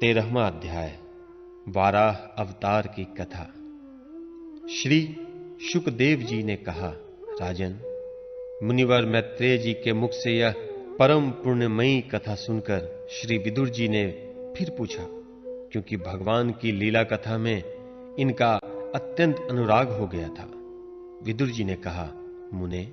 13वां अध्याय वाराह अवतार की कथा। श्री शुकदेव जी ने कहा, राजन, मुनिवर मैत्रेय जी के मुख से यह परम पुण्यमयी कथा सुनकर श्री विदुर जी ने फिर पूछा, क्योंकि भगवान की लीला कथा में इनका अत्यंत अनुराग हो गया था। विदुर जी ने कहा, मुने,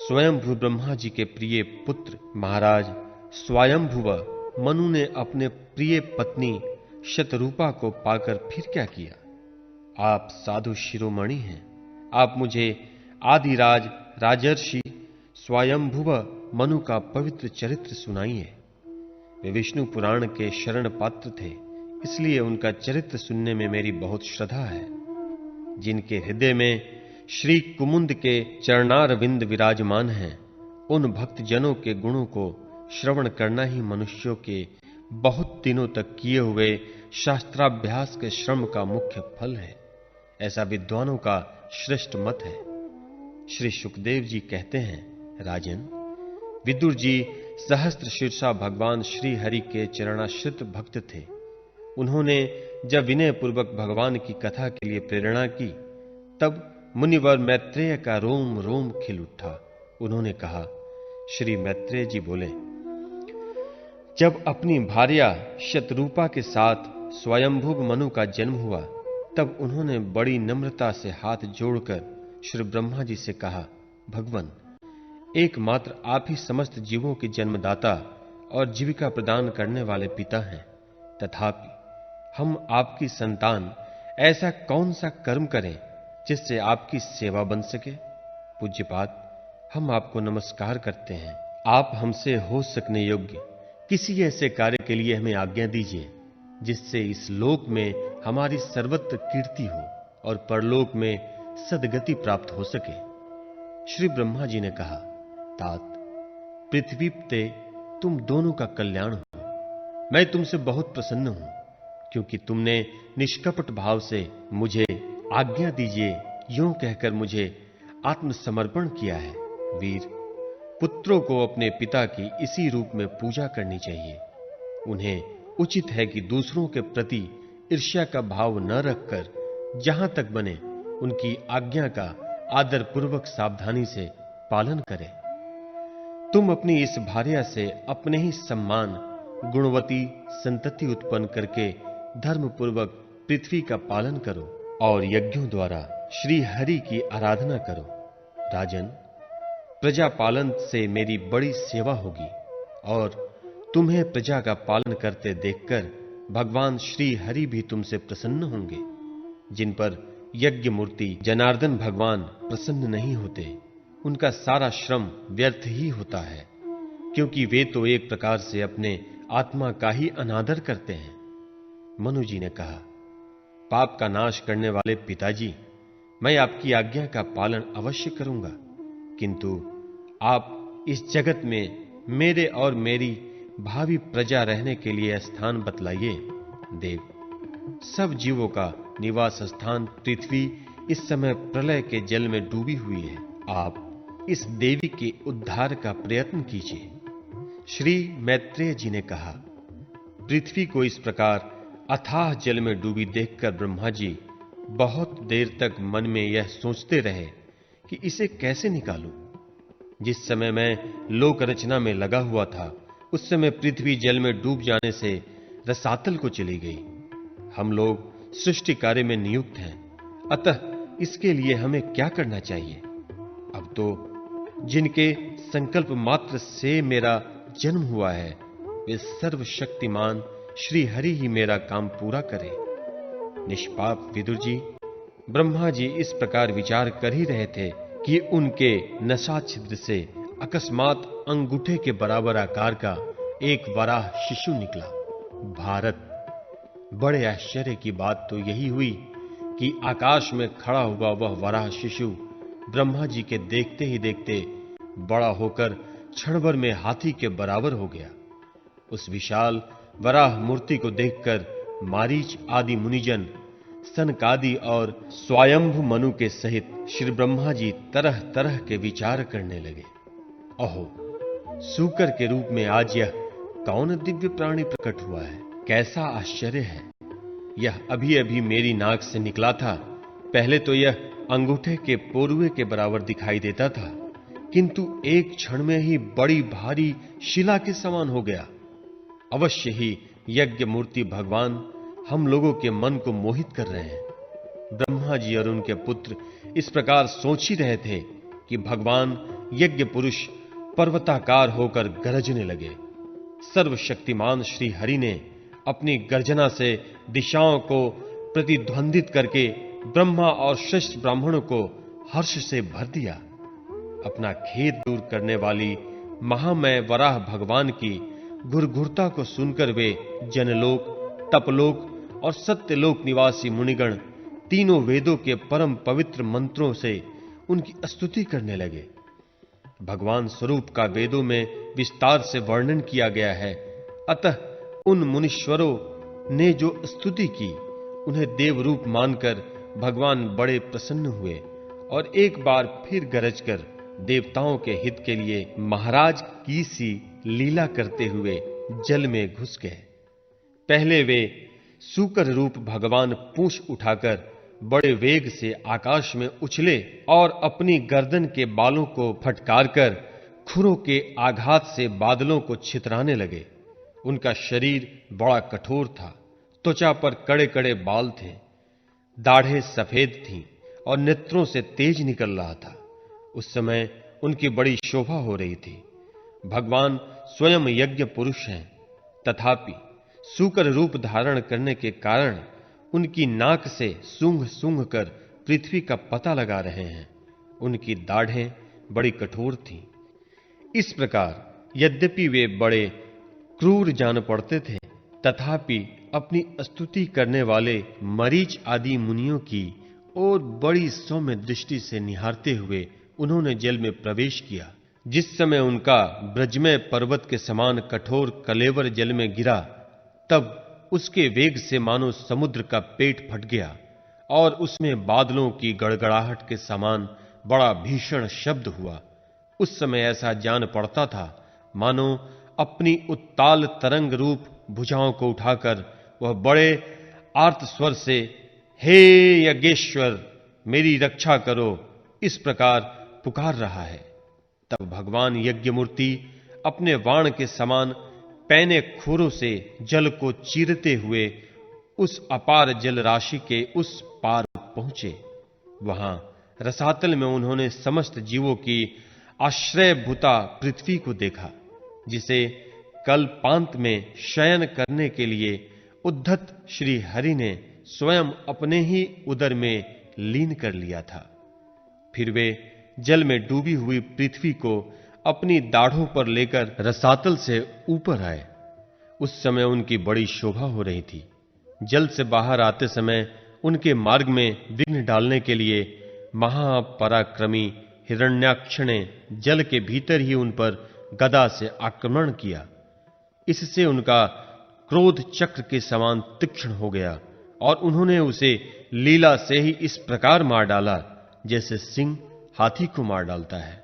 स्वयंभू ब्रह्मा जी के प्रिय पुत्र महाराज स्वयंभुव मनु ने अपने प्रिय पत्नी शतरूपा को पाकर फिर क्या किया? आप साधु शिरोमणि हैं। आप मुझे आदिराज राजर्षि स्वयंभुव मनु का पवित्र चरित्र सुनाइए। वे विष्णु पुराण के शरण पात्र थे, इसलिए उनका चरित्र सुनने में मेरी बहुत श्रद्धा है। जिनके हृदय में श्री कुमुद के चरणारविंद विराजमान हैं, उन भक्त जनों के गुणों को श्रवण करना ही मनुष्यों के बहुत दिनों तक किए हुए शास्त्राभ्यास के श्रम का मुख्य फल है। ऐसा विद्वानों का श्रेष्ठ मत है। श्री शुकदेव जी कहते हैं, राजन, विदुर जी सहस्त्र शीर्षा भगवान श्री हरि के चरणाश्रित भक्त थे। उन्होंने जब विनय पूर्वक भगवान की कथा के लिए प्रेरणा की, तब मुनिवर मैत्रेय का रोम रोम खिल उठा। उन्होंने कहा, श्री मैत्रेय जी बोले, जब अपनी भार्या शतरूपा के साथ स्वयंभुव मनु का जन्म हुआ, तब उन्होंने बड़ी नम्रता से हाथ जोड़कर श्री ब्रह्मा जी से कहा, भगवन, एकमात्र आप ही समस्त जीवों के जन्मदाता और जीविका प्रदान करने वाले पिता हैं। तथापि हम आपकी संतान ऐसा कौन सा कर्म करें जिससे आपकी सेवा बन सके? पूज्यपाद, हम आपको नमस्कार करते हैं। आप हमसे हो सकने योग्य किसी ऐसे कार्य के लिए हमें आज्ञा दीजिए, जिससे इस लोक में हमारी सर्वत्र कीर्ति हो और परलोक में सद्गति प्राप्त हो सके। श्री ब्रह्मा जी ने कहा, तात, पृथ्वी पे तुम दोनों का कल्याण हो। मैं तुमसे बहुत प्रसन्न हूं, क्योंकि तुमने निष्कपट भाव से मुझे आज्ञा दीजिए यूं कहकर मुझे आत्मसमर्पण किया है। वीर, पुत्रों को अपने पिता की इसी रूप में पूजा करनी चाहिए। उन्हें उचित है कि दूसरों के प्रति ईर्ष्या का भाव न रखकर जहां तक बने उनकी आज्ञा का आदर पूर्वक सावधानी से पालन करें। तुम अपनी इस भार्या से अपने ही सम्मान गुणवती संतति उत्पन्न करके धर्म पूर्वक पृथ्वी का पालन करो और यज्ञों द्वारा श्री हरि की आराधना करो। राजन, प्रजा पालन से मेरी बड़ी सेवा होगी और तुम्हें प्रजा का पालन करते देखकर भगवान श्री हरि भी तुमसे प्रसन्न होंगे। जिन पर यज्ञ मूर्ति जनार्दन भगवान प्रसन्न नहीं होते, उनका सारा श्रम व्यर्थ ही होता है, क्योंकि वे तो एक प्रकार से अपने आत्मा का ही अनादर करते हैं। मनु जी ने कहा, पाप का नाश करने वाले पिताजी, मैं आपकी आज्ञा का पालन अवश्य करूंगा, किंतु आप इस जगत में मेरे और मेरी भावी प्रजा रहने के लिए स्थान बतलाइए। देव, सब जीवों का निवास स्थान पृथ्वी इस समय प्रलय के जल में डूबी हुई है। आप इस देवी के उद्धार का प्रयत्न कीजिए। श्री मैत्रेय जी ने कहा, पृथ्वी को इस प्रकार अथाह जल में डूबी देखकर ब्रह्मा जी बहुत देर तक मन में यह सोचते रहे कि इसे कैसे निकालूं। जिस समय मैं लोक रचना में लगा हुआ था, उस समय पृथ्वी जल में डूब जाने से रसातल को चली गई। हम लोग सृष्टि कार्य में नियुक्त हैं, अतः इसके लिए हमें क्या करना चाहिए? अब तो जिनके संकल्प मात्र से मेरा जन्म हुआ है, वे सर्वशक्तिमान श्री हरि ही मेरा काम पूरा करे। निष्पाप विदुर जी, ब्रह्मा जी इस प्रकार विचार कर ही रहे थे कि उनके नसा छिद्र से अकस्मात अंगूठे के बराबर आकार का एक वराह शिशु निकला। भारत, बड़े आश्चर्य की बात तो यही हुई कि आकाश में खड़ा हुआ वह वराह शिशु ब्रह्मा जी के देखते ही देखते बड़ा होकर क्षण भर में हाथी के बराबर हो गया। उस विशाल वराह मूर्ति को देखकर मारीच आदि मुनिजन, सनकादि और स्वयंभु मनु के सहित श्री ब्रह्मा जी तरह तरह के विचार करने लगे। अहो, सूकर के रूप में आज यह कौन दिव्य प्राणी प्रकट हुआ है? कैसा आश्चर्य है! यह अभी अभी मेरी नाक से निकला था। पहले तो यह अंगूठे के पोरुए के बराबर दिखाई देता था, किंतु एक क्षण में ही बड़ी भारी शिला के समान हो गया। अवश्य ही यज्ञ मूर्ति भगवान हम लोगों के मन को मोहित कर रहे हैं। ब्रह्मा जी और उनके पुत्र इस प्रकार सोच ही रहे थे कि भगवान यज्ञ पुरुष पर्वताकार होकर गरजने लगे। सर्वशक्तिमान श्री हरि ने अपनी गर्जना से दिशाओं को प्रतिध्वंदित करके ब्रह्मा और श्रेष्ठ ब्राह्मणों को हर्ष से भर दिया। अपना खेद दूर करने वाली महामय वराह भगवान की घुरघुरता को सुनकर वे जनलोक, तपलोक और सत्यलोक निवासी मुनिगण तीनों वेदों के परम पवित्र मंत्रों से उनकी स्तुति करने लगे। भगवान स्वरूप का वेदों में विस्तार से वर्णन किया गया है, अतः उन मुनीश्वरों ने जो स्तुति की, उन्हें देव रूप मानकर भगवान बड़े प्रसन्न हुए और एक बार फिर गरज कर देवताओं के हित के लिए महाराज की सी लीला करते हुए जल में घुस गए। पहले वे सूकर रूप भगवान पूंछ उठाकर बड़े वेग से आकाश में उछले और अपनी गर्दन के बालों को फटकार कर खुरों के आघात से बादलों को छितराने लगे। उनका शरीर बड़ा कठोर था, त्वचा पर कड़े कड़े बाल थे, दाढ़ें सफेद थीं और नेत्रों से तेज निकल रहा था। उस समय उनकी बड़ी शोभा हो रही थी। भगवान स्वयं यज्ञ पुरुष हैं, तथापि सूकर रूप धारण करने के कारण उनकी नाक से सूंघ सूंघ कर पृथ्वी का पता लगा रहे हैं। उनकी दाढ़ें बड़ी कठोर थीं। इस प्रकार यद्यपि वे बड़े क्रूर जान पड़ते थे, तथापि अपनी स्तुति करने वाले मरीच आदि मुनियों की और बड़ी सौम्य दृष्टि से निहारते हुए उन्होंने जल में प्रवेश किया। जिस समय उनका ब्रजमय पर्वत के समान कठोर कलेवर जल में गिरा, तब उसके वेग से मानो समुद्र का पेट फट गया और उसमें बादलों की गड़गड़ाहट के समान बड़ा भीषण शब्द हुआ। उस समय ऐसा जान पड़ता था मानो अपनी उत्ताल तरंग रूप भुजाओं को उठाकर वह बड़े आर्त स्वर से हे यज्ञेश्वर मेरी रक्षा करो, इस प्रकार पुकार रहा है। तब भगवान यज्ञमूर्ति अपने वाण के समान पैने खुरों से जल को चीरते हुए उस अपार जल राशि के उस पार पहुंचे। वहां रसातल में उन्होंने समस्त जीवों की आश्रयभूता पृथ्वी को देखा, जिसे कल पांत में शयन करने के लिए उद्धत श्री हरि ने स्वयं अपने ही उदर में लीन कर लिया था। फिर वे जल में डूबी हुई पृथ्वी को अपनी दाढ़ों पर लेकर रसातल से ऊपर आए। उस समय उनकी बड़ी शोभा हो रही थी। जल से बाहर आते समय उनके मार्ग में विघ्न डालने के लिए महापराक्रमी हिरण्याक्ष ने जल के भीतर ही उन पर गदा से आक्रमण किया। इससे उनका क्रोध चक्र के समान तीक्ष्ण हो गया और उन्होंने उसे लीला से ही इस प्रकार मार डाला जैसे सिंह हाथी को मार डालता है।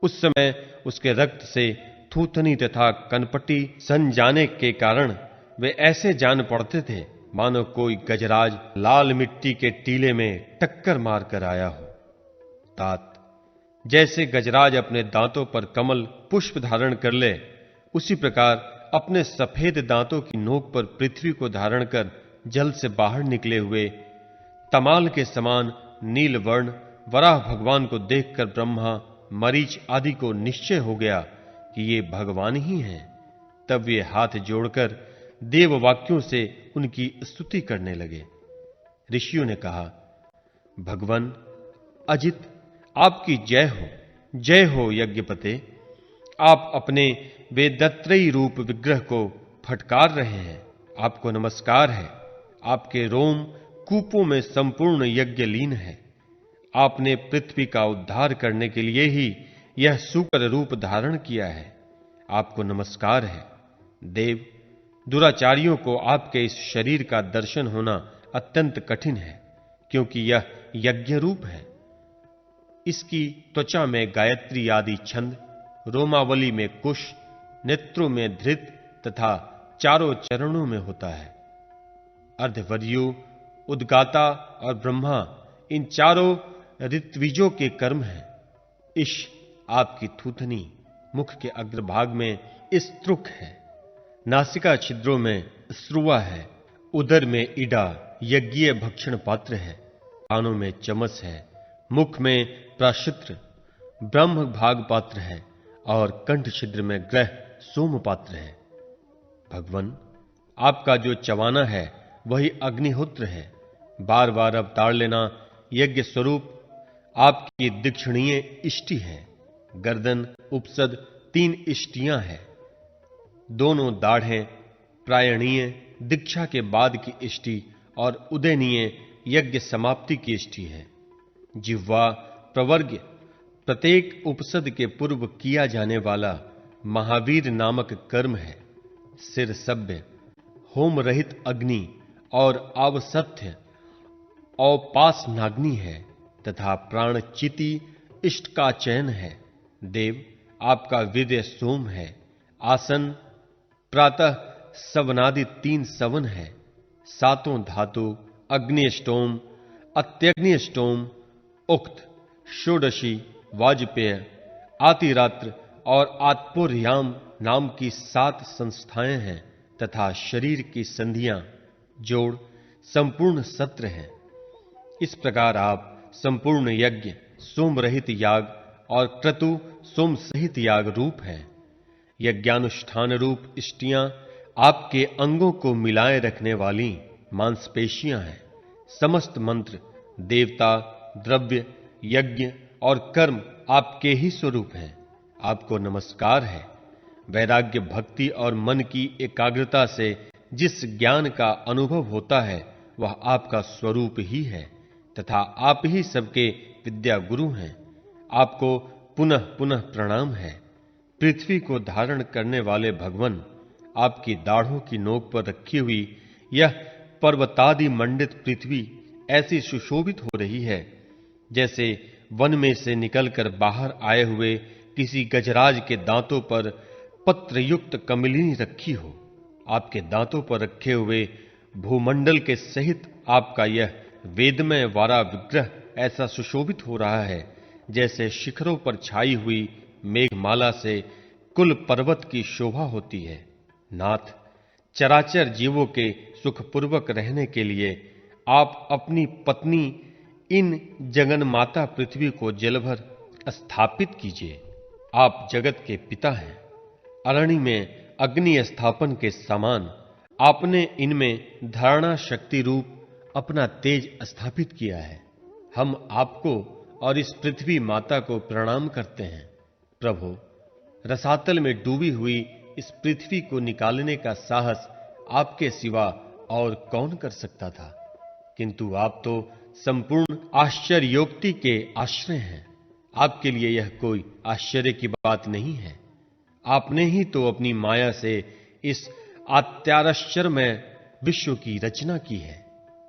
उस समय उसके रक्त से थूथनी तथा कनपटी सन जाने के कारण वे ऐसे जान पड़ते थे मानो कोई गजराज लाल मिट्टी के टीले में टक्कर मार कर आया हो। तात जैसे गजराज अपने दांतों पर कमल पुष्प धारण कर ले, उसी प्रकार अपने सफेद दांतों की नोक पर पृथ्वी को धारण कर जल से बाहर निकले हुए तमाल के समान नील वर्ण वराह भगवान को देखकर ब्रह्मा, मरीच आदि को निश्चय हो गया कि ये भगवान ही हैं। तब वे हाथ जोड़कर देव वाक्यों से उनकी स्तुति करने लगे। ऋषियों ने कहा, भगवान अजित आपकी जय हो यज्ञपते। आप अपने वेदत्रयी रूप विग्रह को फटकार रहे हैं। आपको नमस्कार है। आपके रोम कूपों में संपूर्ण यज्ञ लीन है। आपने पृथ्वी का उद्धार करने के लिए ही यह सूकर रूप धारण किया है। आपको नमस्कार है। देव, दुराचारियों को आपके इस शरीर का दर्शन होना अत्यंत कठिन है, क्योंकि यह यज्ञ रूप है। इसकी त्वचा में गायत्री आदि छंद, रोमावली में कुश, नेत्रों में धृत तथा चारों चरणों में होता है। अर्धवर्यु, उद्गाता और ब्रह्मा इन चारों ऋत्विजों के कर्म हैं। इश आपकी थूथनी, मुख के अग्रभाग में स्त्रुक है, नासिका छिद्रों में स्रुवा है, उदर में इडा यज्ञीय भक्षण पात्र है, कानों में चमस है, मुख में प्राशित्र ब्रह्म भाग पात्र है और कंठ छिद्र में ग्रह सोम पात्र है। भगवन, आपका जो चवाना है वही अग्निहोत्र है। बार बार अवतार लेना यज्ञ स्वरूप आपकी दीक्षणीय इष्टि है। गर्दन उपसद 3 इष्टियां हैं। दोनों दाढ़ें प्रायणीय दीक्षा के बाद की इष्टि और उदयनीय यज्ञ समाप्ति की इष्टि है। जिह्वा प्रवर्ग प्रत्येक उपसद के पूर्व किया जाने वाला महावीर नामक कर्म है। सिर सभ्य होम रहित अग्नि और आवसथ्य औपासनाग्नि है तथा प्राण चिति इष्ट का चयन है। देव, आपका विदय सोम है। आसन प्रातः सवनादि 3 सवन है। 7 धातु अग्निष्टोम, अत्यग्निष्टोम, उक्त षोडशी, वाजपेय, आतिरात्र और आत्पोर्याम नाम की 7 संस्थाएं हैं तथा शरीर की संधियां जोड़ संपूर्ण सत्र हैं। इस प्रकार आप संपूर्ण यज्ञ सोम रहित याग और क्रतु सोम सहित याग रूप है। यज्ञानुष्ठान रूप इष्टियां आपके अंगों को मिलाए रखने वाली मांसपेशियां हैं। समस्त मंत्र, देवता, द्रव्य, यज्ञ और कर्म आपके ही स्वरूप हैं। आपको नमस्कार है। वैराग्य, भक्ति और मन की एकाग्रता से जिस ज्ञान का अनुभव होता है वह आपका स्वरूप ही है तथा आप ही सबके विद्या गुरु हैं। आपको पुनः पुनः प्रणाम है। पृथ्वी को धारण करने वाले भगवन, आपकी दाढ़ों की नोक पर रखी हुई यह पर्वतादि मंडित पृथ्वी ऐसी सुशोभित हो रही है जैसे वन में से निकलकर बाहर आए हुए किसी गजराज के दांतों पर पत्रयुक्त कमलिनी रखी हो। आपके दांतों पर रखे हुए भूमंडल के सहित आपका यह वेदमय वारा विग्रह ऐसा सुशोभित हो रहा है जैसे शिखरों पर छाई हुई मेघमाला से कुल पर्वत की शोभा होती है। नाथ, चराचर जीवों के सुखपूर्वक रहने के लिए आप अपनी पत्नी इन जगन माता पृथ्वी को जलभर स्थापित कीजिए। आप जगत के पिता हैं। अरण्य में अग्नि स्थापन के समान आपने इनमें धारणा शक्ति रूप अपना तेज स्थापित किया है। हम आपको और इस पृथ्वी माता को प्रणाम करते हैं। प्रभु, रसातल में डूबी हुई इस पृथ्वी को निकालने का साहस आपके सिवा और कौन कर सकता था? किंतु आप तो संपूर्ण आश्चर्योक्ति के आश्रय हैं। आपके लिए यह कोई आश्चर्य की बात नहीं है। आपने ही तो अपनी माया से इस अत्याश्चर्यमय विश्व की रचना की है।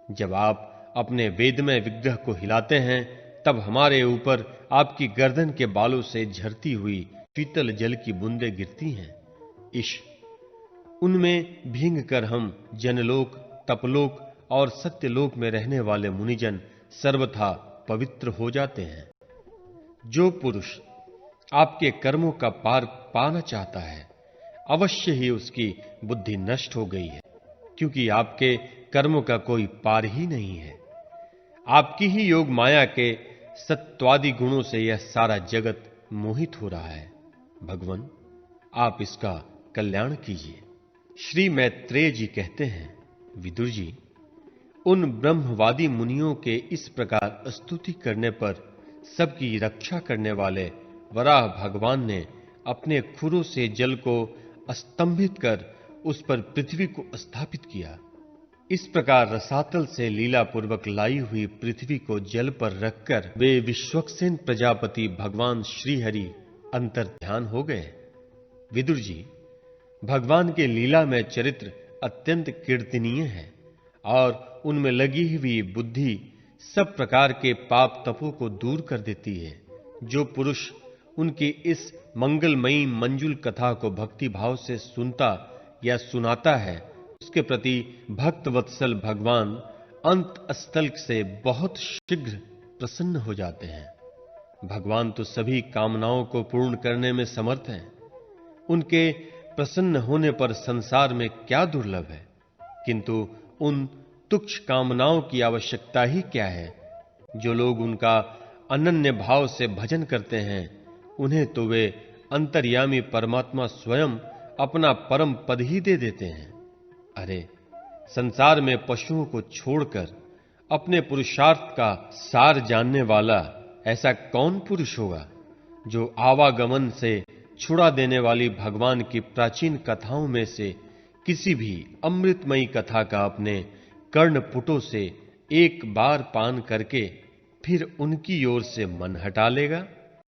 जब आप अपने वेदमय विग्रह को हिलाते हैं तब हमारे ऊपर आपकी गर्दन के बालों से झरती हुई शीतल जल की बूंदें गिरती हैं। इश उनमें भींग कर हम जनलोक, तपलोक और सत्यलोक में रहने वाले मुनिजन सर्वथा पवित्र हो जाते हैं। जो पुरुष आपके कर्मों का पार पाना चाहता है अवश्य ही उसकी बुद्धि नष्ट हो गई है, क्योंकि आपके कर्मों का कोई पार ही नहीं है। आपकी ही योग माया के सत्वादि गुणों से यह सारा जगत मोहित हो रहा है। भगवन, आप इसका कल्याण कीजिए। श्री मैत्रेय जी कहते हैं, विदुर जी, उन ब्रह्मवादी मुनियों के इस प्रकार स्तुति करने पर सबकी रक्षा करने वाले वराह भगवान ने अपने खुरों से जल को स्तंभित कर उस पर पृथ्वी को स्थापित किया। इस प्रकार रसातल से लीला पूर्वक लाई हुई पृथ्वी को जल पर रखकर वे विश्वक्सेन प्रजापति भगवान श्रीहरि अंतर ध्यान हो गए। विदुर जी, भगवान के लीला में चरित्र अत्यंत कीर्तनीय है और उनमें लगी हुई बुद्धि सब प्रकार के पाप तपों को दूर कर देती है। जो पुरुष उनकी इस मंगलमयी मंजुल कथा को भक्ति भाव से सुनता या सुनाता है, उसके प्रति भक्त वत्सल भगवान अंत स्थल से बहुत शीघ्र प्रसन्न हो जाते हैं। भगवान तो सभी कामनाओं को पूर्ण करने में समर्थ हैं। उनके प्रसन्न होने पर संसार में क्या दुर्लभ है, किंतु उन तुच्छ कामनाओं की आवश्यकता ही क्या है। जो लोग उनका अनन्य भाव से भजन करते हैं, उन्हें तो वे अंतर्यामी परमात्मा स्वयं अपना परम पद ही दे देते हैं। अरे, संसार में पशुओं को छोड़कर अपने पुरुषार्थ का सार जानने वाला ऐसा कौन पुरुष होगा जो आवागमन से छुड़ा देने वाली भगवान की प्राचीन कथाओं में से किसी भी अमृतमयी कथा का अपने कर्णपुटों से एक बार पान करके फिर उनकी ओर से मन हटा लेगा।